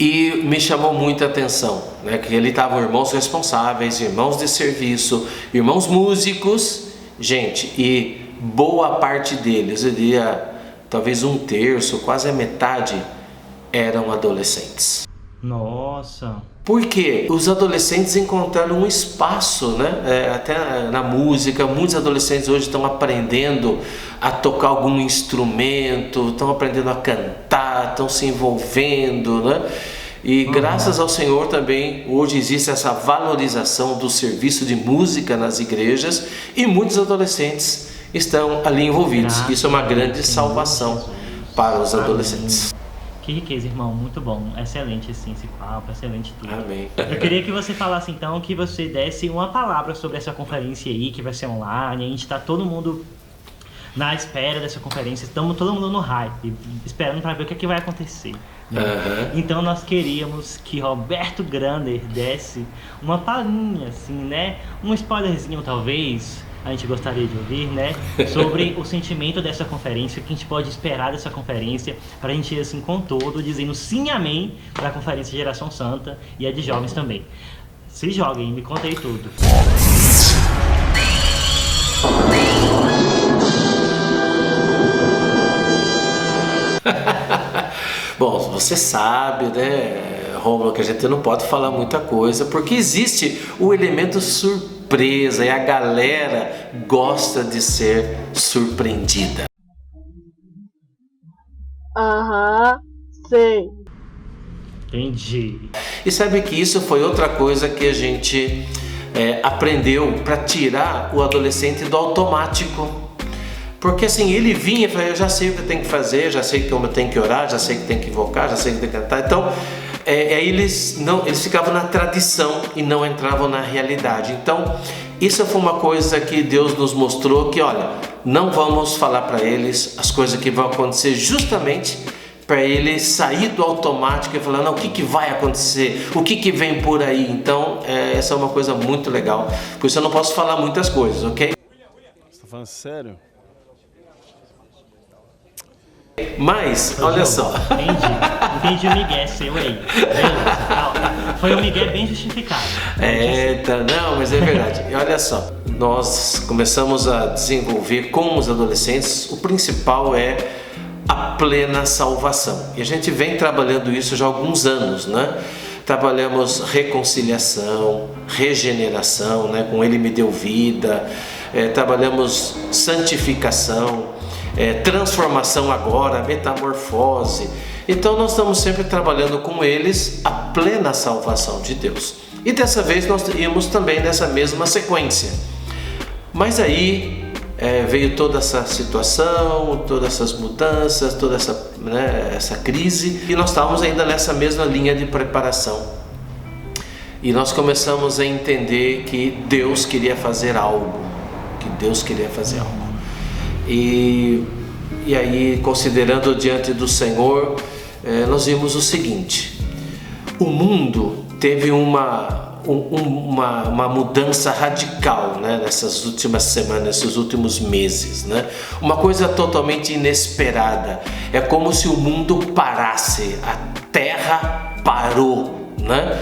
E me chamou muita atenção, né, que ali estavam irmãos responsáveis, irmãos de serviço, irmãos músicos, gente, e boa parte deles, eu diria talvez um terço, quase a metade, eram adolescentes. Nossa! Porque os adolescentes encontraram um espaço, né? Até na música, muitos adolescentes hoje estão aprendendo a tocar algum instrumento, estão aprendendo a cantar, estão se envolvendo, né? E graças ao Senhor também hoje existe essa valorização do serviço de música nas igrejas e muitos adolescentes estão ali envolvidos. Isso é uma grande salvação para os adolescentes. Que riqueza, irmão, muito bom, excelente assim, esse papo, excelente tudo. Amém. Eu queria que você falasse então, que você desse uma palavra sobre essa conferência aí, que vai ser online. A gente está todo mundo na espera dessa conferência, estamos todo mundo no hype, esperando para ver o que vai acontecer. Então nós queríamos que Roberto Grander desse uma palhinha, assim, né? Um spoilerzinho talvez, a gente gostaria de ouvir, né? Sobre o sentimento dessa conferência, o que a gente pode esperar dessa conferência, para a gente ir assim com todo, dizendo sim, amém, para a conferência Geração Santa e a de jovens também. Se joguem, me contem tudo. Bom, você sabe, né, Rômulo, que a gente não pode falar muita coisa, porque existe o elemento surpresa e a galera gosta de ser surpreendida. Sei. Entendi. E sabe que isso foi outra coisa que a gente aprendeu para tirar o adolescente do automático. Porque assim, ele vinha e falava, eu já sei o que eu tenho que fazer, já sei como eu tenho que orar, já sei que tem que invocar, já sei que tem que cantar. Então, eles ficavam na tradição e não entravam na realidade. Então, isso foi uma coisa que Deus nos mostrou, que olha, não vamos falar para eles as coisas que vão acontecer justamente para ele sair do automático e falar, não, o que vai acontecer, o que vem por aí. Então, essa é uma coisa muito legal, por isso eu não posso falar muitas coisas, ok? Você tá falando sério? Mas, olha só. Entendi o migué seu aí. Beleza, foi um migué bem justificado. Não, mas é verdade. E olha só, nós começamos a desenvolver com os adolescentes, o principal é a plena salvação. E a gente vem trabalhando isso já há alguns anos, né? Trabalhamos reconciliação, regeneração, né? Com Ele me deu vida, trabalhamos santificação, transformação agora, metamorfose. Então nós estamos sempre trabalhando com eles a plena salvação de Deus. E dessa vez nós íamos também nessa mesma sequência. Mas aí veio toda essa situação, todas essas mudanças, toda essa crise, e nós estávamos ainda nessa mesma linha de preparação. E nós começamos a entender que Deus queria fazer algo, E aí, considerando diante do Senhor, nós vimos o seguinte: o mundo teve uma mudança radical, né, nessas últimas semanas, nesses últimos meses, né? Uma coisa totalmente inesperada. É como se o mundo parasse, a terra parou, né?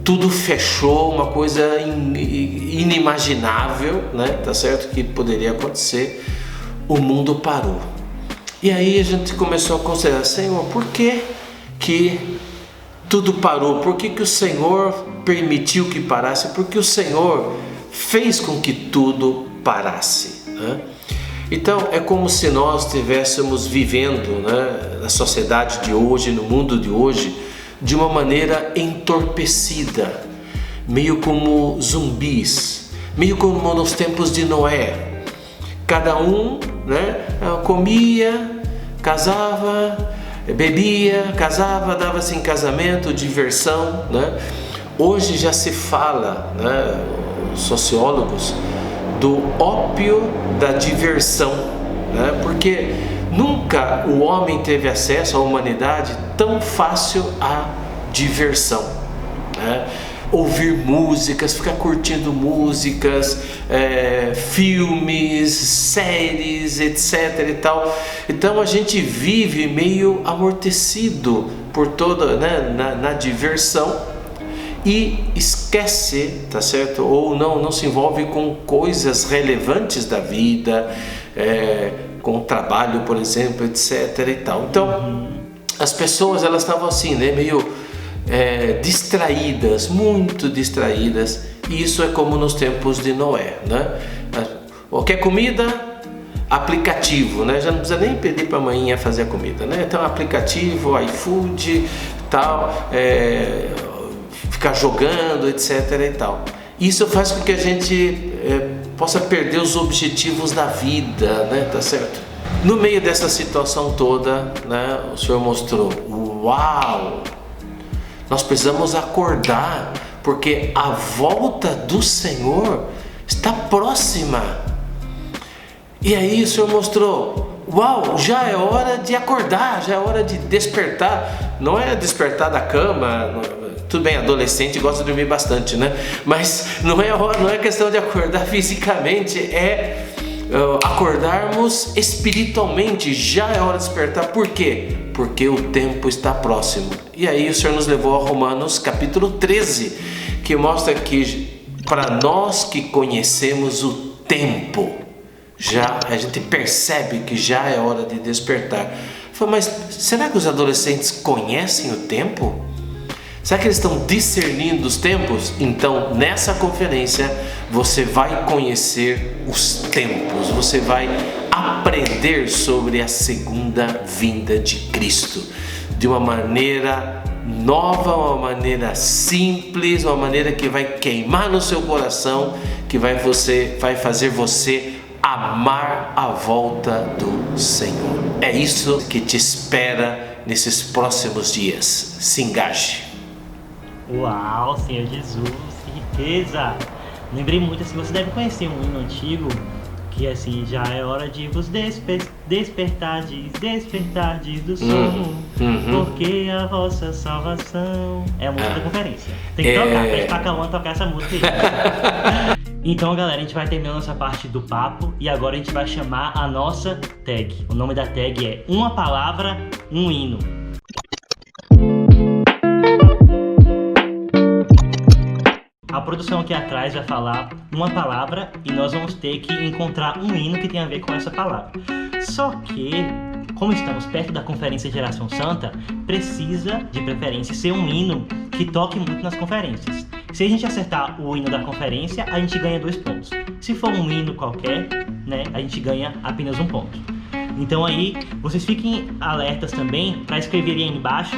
Tudo fechou, uma coisa inimaginável, né? Tá certo que poderia acontecer. O mundo parou. E aí a gente começou a considerar, Senhor, por que tudo parou? Por que o Senhor permitiu que parasse? Porque o Senhor fez com que tudo parasse, né? Então é como se nós estivéssemos vivendo, né, na sociedade de hoje, no mundo de hoje, de uma maneira entorpecida, meio como zumbis, meio como nos tempos de Noé. Cada um, né, comia, casava, bebia, casava, dava-se em casamento, diversão, né? Hoje já se fala, né, os sociólogos, do ópio da diversão, né? Porque nunca o homem teve acesso, a humanidade, tão fácil à diversão, né? Ouvir músicas, ficar curtindo músicas, filmes, séries, etc. e tal. Então a gente vive meio amortecido por toda, né, na diversão e esquece, tá certo? Ou não se envolve com coisas relevantes da vida, com o trabalho, por exemplo, etc. e tal. Então as pessoas, elas estavam assim, né, meio distraídas, muito distraídas, e isso é como nos tempos de Noé, né? Quer comida? Aplicativo, né? Já não precisa nem pedir para a mãinha fazer a comida, né? Então aplicativo, iFood, tal, ficar jogando, etc. e tal. Isso faz com que a gente possa perder os objetivos da vida, né? Tá certo? No meio dessa situação toda, né, o Senhor mostrou, uau! Nós precisamos acordar, porque a volta do Senhor está próxima. E aí o Senhor mostrou, uau, já é hora de acordar, já é hora de despertar. Não é despertar da cama, tudo bem, adolescente gosta de dormir bastante, né? Mas não é questão de acordar fisicamente, é acordarmos espiritualmente. Já é hora de despertar. Por quê? Porque o tempo está próximo. E aí o Senhor nos levou a Romanos capítulo 13, que mostra que para nós que conhecemos o tempo, já a gente percebe que já é hora de despertar. Mas será que os adolescentes conhecem o tempo? Será que eles estão discernindo os tempos? Então, nessa conferência, você vai conhecer os tempos, você vai aprender sobre a segunda vinda de Cristo, de uma maneira nova, uma maneira simples, uma maneira que vai queimar no seu coração, que vai fazer você amar a volta do Senhor. É isso que te espera nesses próximos dias. Se engaje. Uau, Senhor Jesus, que riqueza! Lembrei muito, assim, você deve conhecer um hino antigo que assim, já é hora de vos despertardes do sono, porque a vossa salvação é a música da conferência. Tem que tocar, pede pra Cauã tocar essa música aí. Então, galera, a gente vai terminar nossa parte do papo e agora a gente vai chamar a nossa tag. O nome da tag é Uma Palavra, um Hino. A produção aqui atrás vai falar uma palavra e nós vamos ter que encontrar um hino que tem a ver com essa palavra. Só que, como estamos perto da Conferência Geração Santa, precisa, de preferência, ser um hino que toque muito nas conferências. Se a gente acertar o hino da conferência, a gente ganha 2 pontos. Se for um hino qualquer, né, a gente ganha apenas 1 ponto. Então aí, vocês fiquem alertas também para escreverem aí embaixo,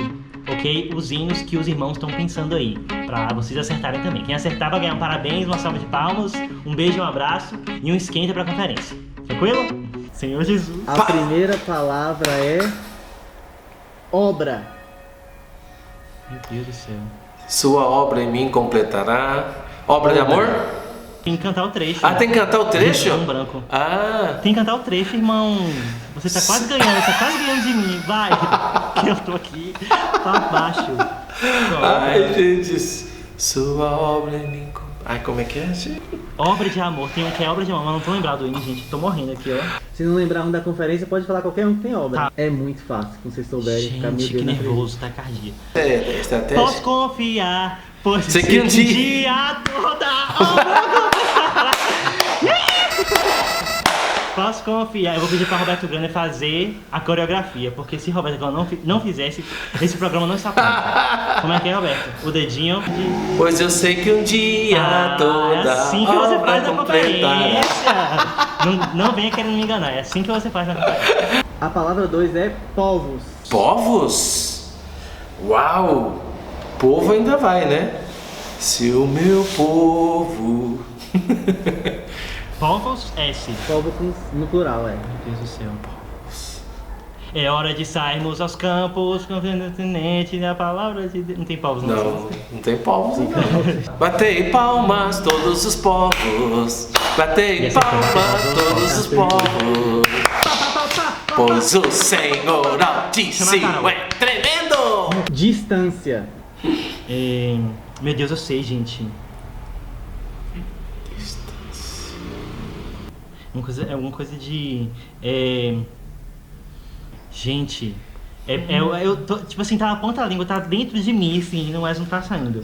ok, os hinos que os irmãos estão pensando aí, para vocês acertarem também. Quem acertar vai ganhar um parabéns, uma salva de palmas, um beijo, um abraço e um esquenta para a conferência. Tranquilo? Senhor Jesus. A primeira palavra é obra. Meu Deus do céu. Sua obra em mim completará. Obra de amor? Tem que cantar o trecho. Ah, tem que cantar o trecho? Um branco. Ah. Tem que cantar o trecho, irmão. Você tá quase ganhando de mim. Vai, que eu tô aqui pra baixo. Ai, gente. Sua obra em mim. Ai, como é que é, gente? Obra de amor. Tem um que é obra de amor, mas não tô lembrado do hino, gente. Tô morrendo aqui, ó. Se não lembrar um da conferência, pode falar qualquer um que tem obra. Tá. É muito fácil, se vocês souberem. Gente, que nervoso, tá cardíaco. Estratégia. Posso confiar, pois Sei sei que que um um dia- dia toda obra. Posso confiar. Eu vou pedir pra Roberto Grande fazer a coreografia, porque se Roberto Grande não fizesse, esse programa não está pronto. Como é que é, Roberto? O dedinho de... Pois eu sei que um dia toda é assim que você obra faz na completará. conferência. Não venha querendo me enganar, é assim que você faz na conferência. A palavra 2 é povos. Povos? Uau! Povo ainda vai, né? Se o meu povo... Povos S. Povo no plural, é. Meu Deus do céu. É hora de sairmos aos campos, continente, a palavra de Deus. Não tem povos, não. Não tem povos, não. Batei palmas todos os povos. Batei palmas todos os povos. Pois o Senhor Altíssimo é tremendo. Distância. Meu Deus, eu sei, gente. Alguma coisa de... Gente... eu tô, tipo assim, tá na ponta da língua, tá dentro de mim, assim, mas não tá saindo.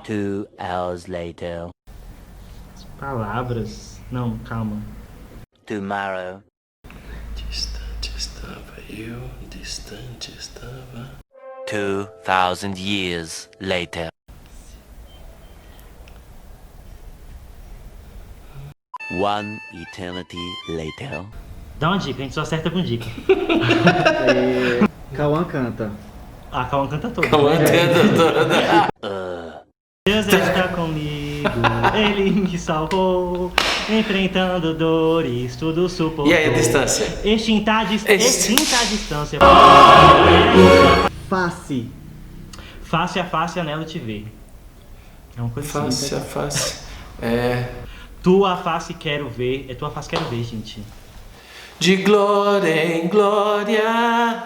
2 hours later. Palavras... Não, calma. Tomorrow. Distante estava eu, distante estava... 2000 years later. 1 eternity later. Dá uma dica, a gente só acerta com dica. Cauã canta. Ah, Cauã canta todo. Cauã canta toda. Deus está comigo, Ele me salvou, enfrentando dores, tudo suportou. E aí a distância? Extinta a distância. Face. Face a face, anelo te ver. É uma coisa Face assim. a face. É. Tua face quero ver. É tua face quero ver, gente. De glória em glória,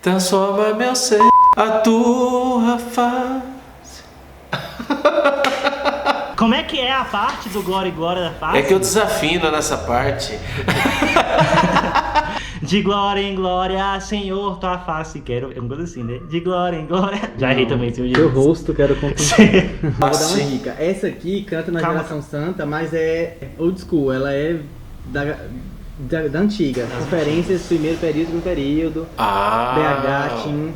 transforma meu ser, a tua face. Como é que é a parte do glória e glória da face? É que eu desafino nessa parte. De glória em glória, Senhor, tua face quero... É uma coisa assim, né? De glória em glória... Já errei também, senhor Teu Jesus. rosto quero contemplar. Vou dar uma Assim. dica. Essa aqui canta na Calma. geração santa, mas é old school. Ela é da antiga. Conferências, primeiro período, segundo período. BH, Tim.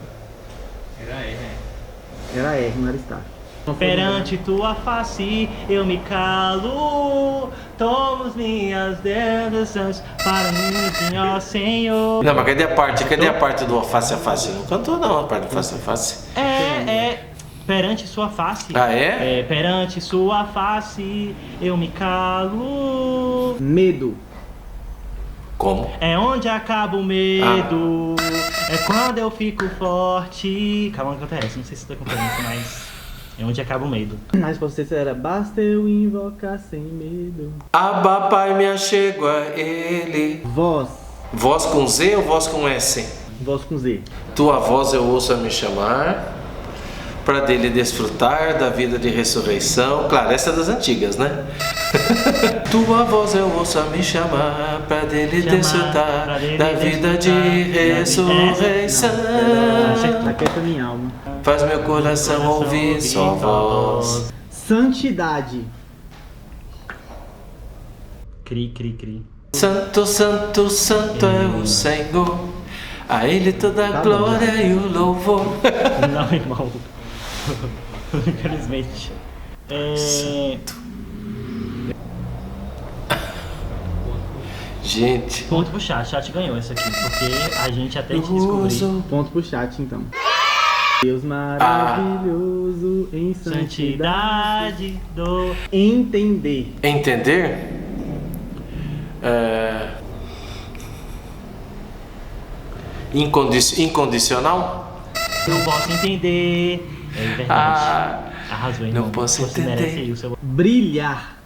Era R, não era Star. Perante tua face eu me calo, tomo as minhas dedos santos para mim, ó Senhor. Não, mas cadê a parte? Cadê a parte do face a face? Não cantou não, a parte do face a face. Perante sua face. Ah, é? Perante sua face eu me calo. Medo. Como? É onde acaba o medo. É quando eu fico forte. Calma, não canta essa, não sei se tá cantando isso, mas é onde acaba o medo. Mas pra você era basta eu invocar sem medo. Abba, Pai, me achego a Ele. Voz. Voz com Z ou voz com S? Voz com Z. Tua voz eu ouço a me chamar, para dele desfrutar da vida de ressurreição. Claro, essa é das antigas, né? Tua voz eu ouço a me chamar, para dele desfrutar da vida de ressurreição. Aquieta minha alma. Faz meu coração ouvir sua voz. Santidade. Cri, cri, cri. Santo, santo, santo é o Senhor, a Ele toda a Tá bom, glória e o louvor. Não, irmão. Infelizmente. Gente, Ponto pro chat. Chat ganhou essa aqui, porque a gente até te descobriu. Ponto pro chat, então. Deus maravilhoso em santidade. Santidade do... Entender. entender? Incondicional? Não posso entender. É verdade. Arrasou, irmão. Não posso Você entender. merece aí o seu... Brilhar.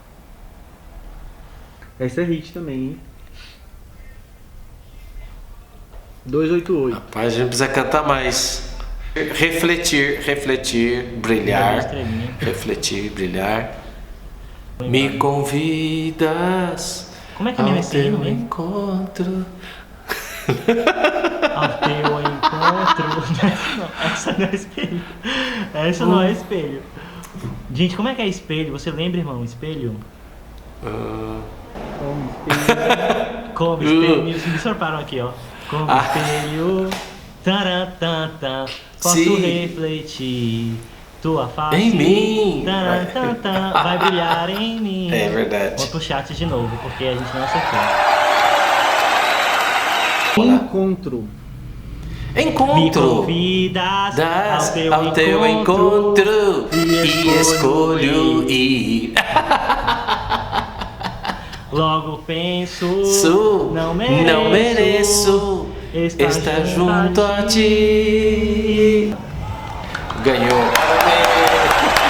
Essa é hit também, hein? 288. Rapaz, a gente precisa cantar mais. Refletir, brilhar. Estrelinha. Refletir, brilhar. Me convidas Como é que é mesmo ao esse hino, teu hein? encontro. Ao teu encontro. Não, essa não é espelho. Essa não é espelho. Gente, como é que é espelho? Você lembra, irmão? Espelho? Como espelho. Me sorparam aqui, ó. Como espelho. Taran, tan, tan. Posso Sim. refletir tua face. Em mim. Taran, tan, tan. Vai brilhar em mim. É verdade. Vamos pro chat de novo, porque a gente não acertou. Encontro. Me Encontro. convidas Das ao teu encontro e escolho ir. Logo penso, não Não mereço estar junto a ti. Ganhou.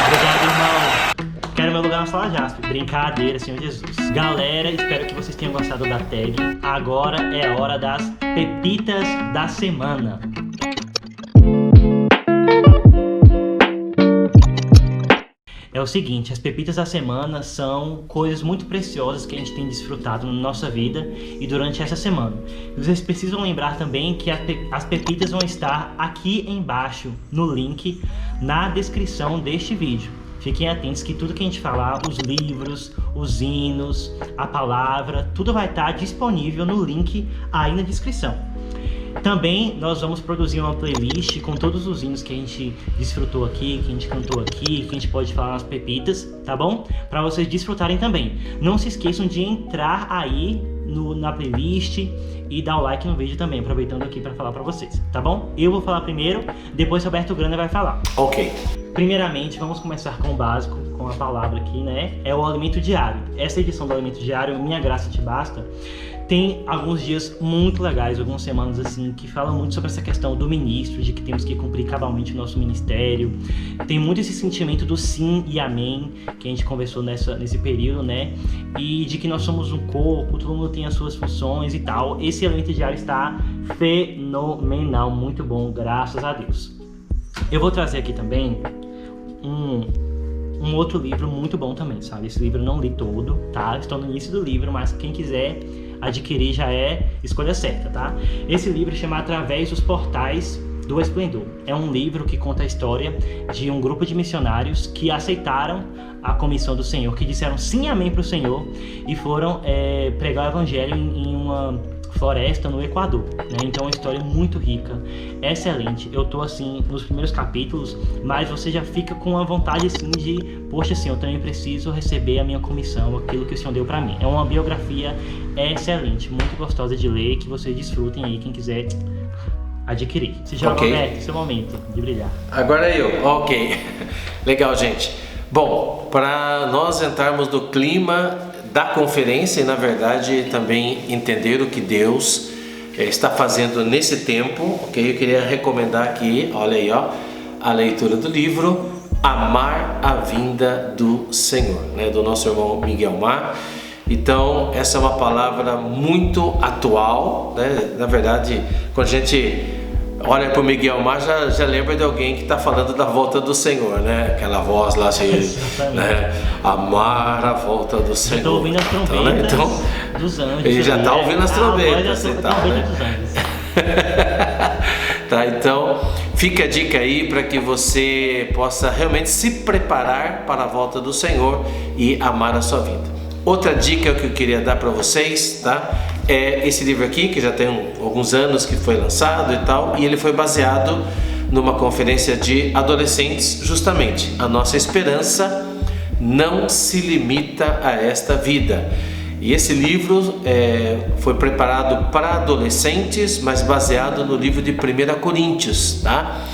Obrigado, irmão. Quero meu lugar na sala Jasper. Brincadeira, Senhor Jesus. Galera, espero que vocês tenham gostado da tag. Agora é a hora das pepitas da semana. É o seguinte, as pepitas da semana são coisas muito preciosas que a gente tem desfrutado na nossa vida e durante essa semana. Vocês precisam lembrar também que as pepitas vão estar aqui embaixo no link na descrição deste vídeo. Fiquem atentos que tudo que a gente falar, os livros, os hinos, a palavra, tudo vai estar disponível no link aí na descrição. Também nós vamos produzir uma playlist com todos os hinos que a gente desfrutou aqui, que a gente cantou aqui, que a gente pode falar nas pepitas, tá bom? Para vocês desfrutarem também. Não se esqueçam de entrar aí na playlist e dá o like no vídeo também, aproveitando aqui para falar para vocês, tá bom? Eu vou falar primeiro, depois Roberto Grana vai falar. Ok. Primeiramente, vamos começar com o básico, com a palavra aqui, né? É o alimento diário. Essa edição do alimento diário, Minha Graça Te Basta, tem alguns dias muito legais, algumas semanas assim, que falam muito sobre essa questão do ministro, de que temos que cumprir cabalmente o nosso ministério. Tem muito esse sentimento do sim e amém, que a gente conversou nesse período, né? E de que nós somos um corpo, todo mundo tem as suas funções e tal. Esse alimento diário está fenomenal, muito bom, graças a Deus. Eu vou trazer aqui também um outro livro muito bom também, sabe? Esse livro eu não li todo, tá? Estou no início do livro, mas quem quiser adquirir já é escolha certa, tá? Esse livro chama Através dos Portais do Esplendor. É um livro que conta a história de um grupo de missionários que aceitaram a comissão do Senhor, que disseram sim amém para o Senhor e foram pregar o evangelho em uma floresta no Equador, né? Então é uma história muito rica, excelente. Eu tô assim nos primeiros capítulos, mas você já fica com a vontade assim de, poxa, assim, eu também preciso receber a minha comissão, aquilo que o Senhor deu para mim. É uma biografia excelente, muito gostosa de ler, que vocês desfrutem aí, quem quiser adquirir. Se já Roberto, seu momento de brilhar. Agora eu, ok. Legal, gente. Bom, para nós entrarmos no clima da conferência e, na verdade, também entender o que Deus está fazendo nesse tempo, ok? Eu queria recomendar aqui, olha aí, ó, a leitura do livro Amar a Vinda do Senhor, né? Do nosso irmão Miguel Mar. Então, essa é uma palavra muito atual, né? Na verdade, quando a gente olha para o Miguel Mar, já lembra de alguém que está falando da volta do Senhor, né? Aquela voz lá assim, né? Amar a volta do Senhor. Estou ouvindo as trombetas dos anjos. Ele já está ouvindo as trombetas e tal, né? Tá, então fica a dica aí para que você possa realmente se preparar para a volta do Senhor e amar a sua vida. Outra dica que eu queria dar para vocês, tá? É esse livro aqui, que já tem alguns anos que foi lançado e tal, e ele foi baseado numa conferência de adolescentes, justamente. A nossa esperança não se limita a esta vida. E esse livro foi preparado para adolescentes, mas baseado no livro de 1 Coríntios, tá?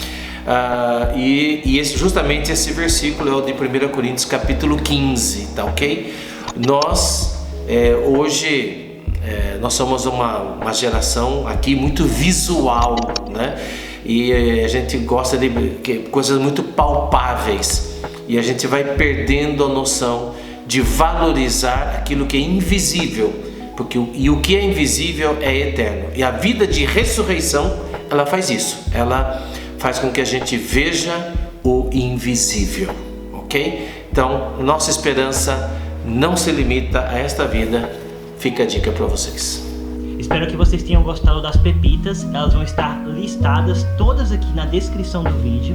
Justamente esse versículo é o de 1 Coríntios capítulo 15, tá ok? Nós, hoje, nós somos uma geração aqui muito visual, né? E a gente gosta de coisas muito palpáveis e a gente vai perdendo a noção de valorizar aquilo que é invisível, porque o que é invisível é eterno. E a vida de ressurreição, ela faz isso, ela faz com que a gente veja o invisível, ok? Então, nossa esperança não se limita a esta vida. Fica a dica para vocês. Espero que vocês tenham gostado das pepitas. Elas vão estar listadas todas aqui na descrição do vídeo.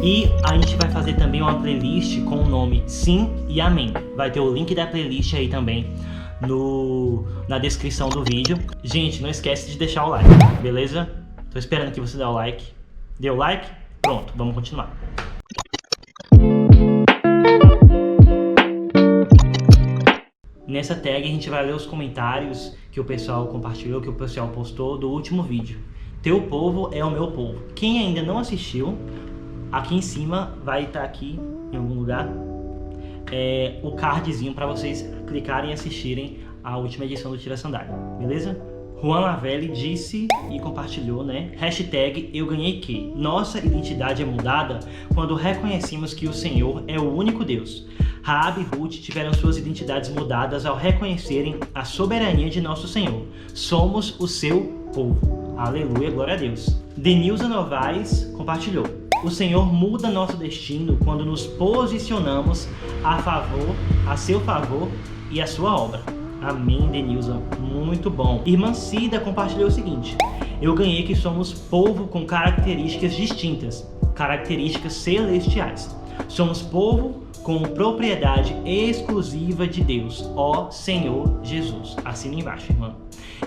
E a gente vai fazer também uma playlist com o nome Sim e Amém. Vai ter o link da playlist aí também na descrição do vídeo. Gente, não esquece de deixar o like, beleza? Tô esperando que você dê o like. Deu like? Pronto, vamos continuar. Nessa tag a gente vai ler os comentários que o pessoal compartilhou, que o pessoal postou do último vídeo. Teu povo é o meu povo. Quem ainda não assistiu, aqui em cima vai estar aqui em algum lugar o cardzinho para vocês clicarem e assistirem a última edição do Tira Sandália, beleza? Juan Lavelli disse e compartilhou, né? Hashtag eu ganhei que. Nossa identidade é mudada quando reconhecemos que o Senhor é o único Deus. Raab e Ruth tiveram suas identidades mudadas ao reconhecerem a soberania de nosso Senhor. Somos o seu povo. Aleluia, glória a Deus. Denilza Novaes compartilhou. O Senhor muda nosso destino quando nos posicionamos a seu favor e a sua obra. Amém, Denilza. Muito bom. Irmã Cida compartilhou o seguinte. Eu ganhei que somos povo com características distintas, características celestiais. Somos povo com propriedade exclusiva de Deus, ó Senhor Jesus. Assina embaixo, irmã.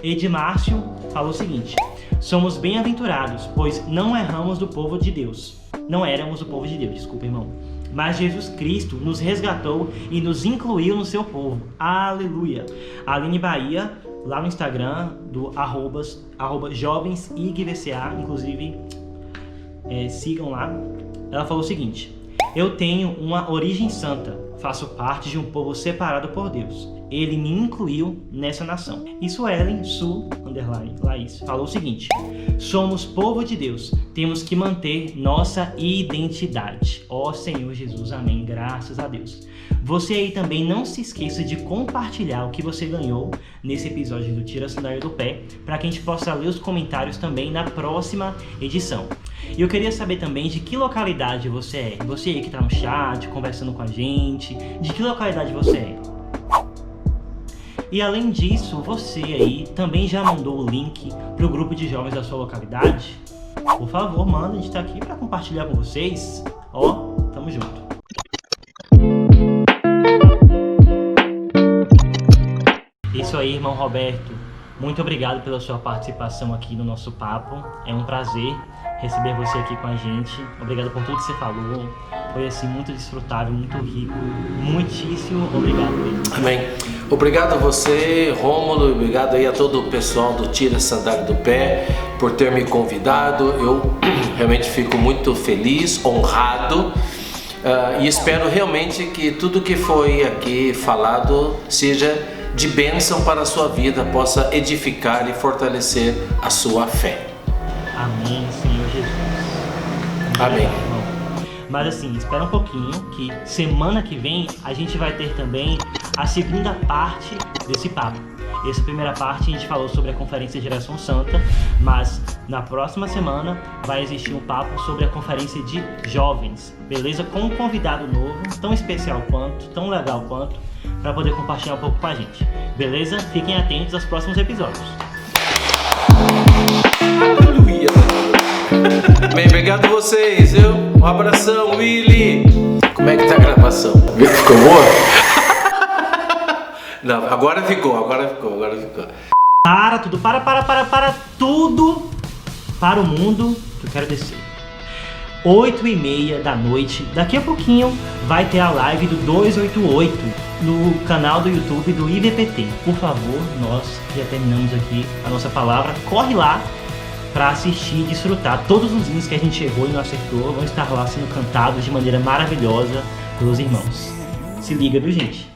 Edmárcio falou o seguinte. Somos bem-aventurados, pois não erramos do povo de Deus. Não éramos o povo de Deus, desculpa, irmão. Mas Jesus Cristo nos resgatou e nos incluiu no seu povo. Aleluia. Aline Bahia lá no Instagram do @jovensIGVCA, inclusive sigam lá. Ela falou o seguinte: eu tenho uma origem santa, faço parte de um povo separado por Deus. Ele me incluiu nessa nação. E Suelen, Laís, falou o seguinte: somos povo de Deus, temos que manter nossa identidade. Ó Senhor Jesus, amém, graças a Deus. Você aí também não se esqueça de compartilhar o que você ganhou nesse episódio do Tira a Sandália do Pé, para que a gente possa ler os comentários também na próxima edição. E eu queria saber também de que localidade você é. Você aí que tá no chat, conversando com a gente, de que localidade você é? E além disso, você aí também já mandou o link pro grupo de jovens da sua localidade? Por favor, manda, a gente tá aqui para compartilhar com vocês. Ó, tamo junto. Isso aí, irmão Roberto. Muito obrigado pela sua participação aqui no nosso papo. É um prazer receber você aqui com a gente. Obrigado por tudo que você falou. Foi assim muito desfrutável, muito rico. Muitíssimo obrigado. Amém. Obrigado a você, Rômulo, e obrigado aí a todo o pessoal do Tira a Sandália do Pé por ter me convidado. Eu realmente fico muito feliz, honrado. E espero realmente que tudo que foi aqui falado seja de bênção para a sua vida, possa edificar e fortalecer a sua fé. Amém, Senhor Jesus. Amém. Mas assim, espera um pouquinho, que semana que vem a gente vai ter também a segunda parte desse papo. Essa primeira parte a gente falou sobre a Conferência Geração Santa, mas na próxima semana vai existir um papo sobre a Conferência de Jovens, beleza? Com um convidado novo, tão especial quanto, tão legal quanto, para poder compartilhar um pouco com a gente, beleza? Fiquem atentos aos próximos episódios. Aleluia! Bem, obrigado a vocês, viu? Um abração, Willy! Como é que tá a gravação? Viu que ficou boa? Não, agora ficou. Para tudo, para tudo, para o mundo, que eu quero descer. 8h30 da noite, daqui a pouquinho vai ter a live do 288 no canal do YouTube do IVPT. Por favor, nós já terminamos aqui a nossa palavra, corre lá para assistir e desfrutar. Todos os hinos que a gente errou e não acertou vão estar lá sendo cantados de maneira maravilhosa pelos irmãos. Se liga, viu, gente?